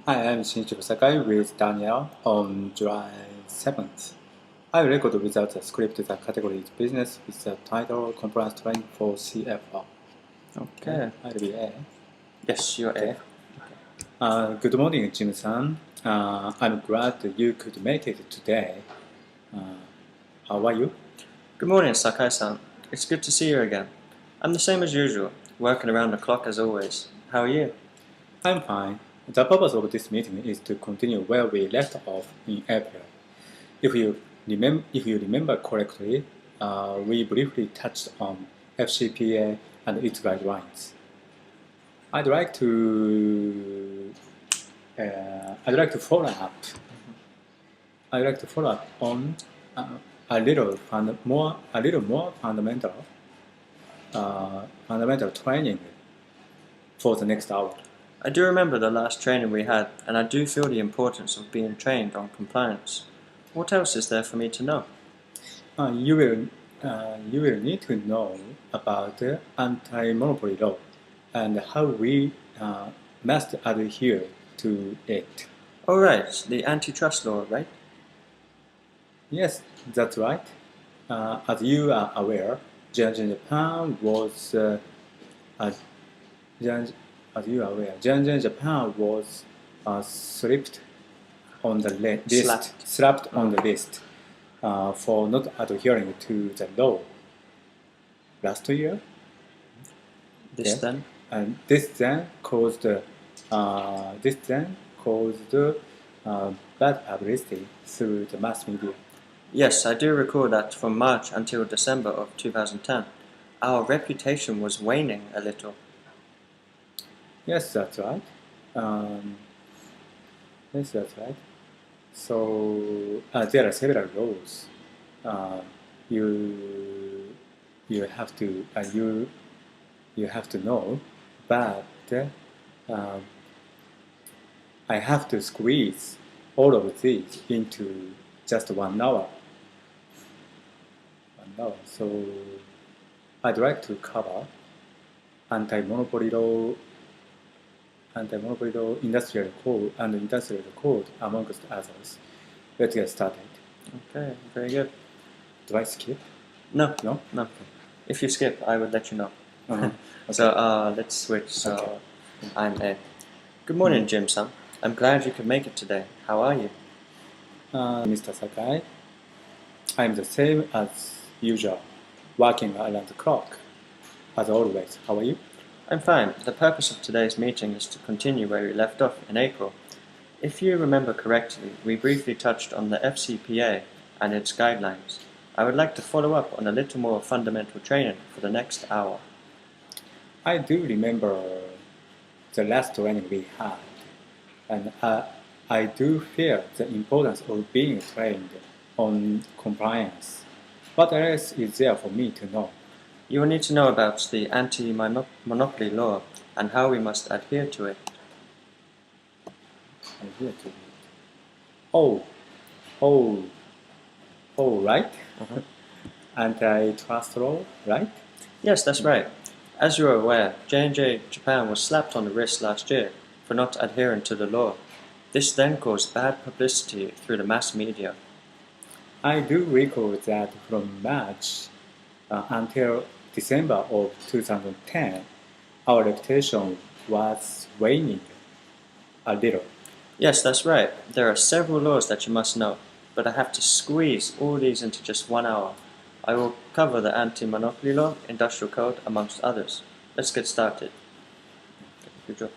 Hi, I'm C.F.O Sakai with Daniel on July 7th. I record without a script the category is business with the title Compliance Training for C.F.O. Okay. I'll be A. Yes, you're Okay. A. Good morning, Jim-san. I'm glad that you could make it today. How are you? Good morning, Sakai-san. It's good to see you again. I'm the same as usual, working around the clock as always. How are you? I'm fine. The purpose of this meeting is to continue where we left off in April. If you remember correctly, we briefly touched on F.C.P.A and its guidelines. I'd like to follow up. I'd like to follow up on a little more fundamental training for the next hour. I do remember the last training we had, and I do feel the importance of being trained on compliance. What else is there for me to know? You will need to know about the anti-monopoly law and how we must adhere to it. Oh right, the antitrust law, right? Yes, that's right. As you are aware, J&J Japan was J&J Japan was slapped on the list for not adhering to the law last year. And this then caused bad publicity through the mass media. Yes, I do recall that from March until December of 2010, our reputation was waning a little. Yes, that's right. So there are several laws. You have to know, but I have to squeeze all of these into just 1 hour. So I'd like to cover anti-monopoly law, industrial code, amongst others. Let's get started. Okay, very good. Do I skip? No. No? No. If you skip, I would let you know. Okay. So let's switch. So Okay. I'm A. Good morning, Jim-san. I'm glad you could make it today. How are you? Mr. Sakai, I'm the same as usual, working around the clock. As always, how are you? I'm fine. The purpose of today's meeting is to continue where we left off in April. If you remember correctly, we briefly touched on the F.C.P.A. and its guidelines. I would like to follow up on a little more fundamental training for the next hour. I do remember the last training we had, and I do feel the importance of being trained on compliance. What else is there for me to know? You will need to know about the anti-monopoly law and how we must adhere to it. Adhere to it. Right? Antitrust law, right? Yes, that's right. As you are aware, J&J Japan was slapped on the wrist last year for not adhering to the law. This then caused bad publicity through the mass media. I do recall that from March until December of 2010, our reputation was waning a little. Yes, that's right. There are several laws that you must know, but I have to squeeze all these into just 1 hour. I will cover the anti-monopoly law, industrial code, amongst others. Let's get started. Good job.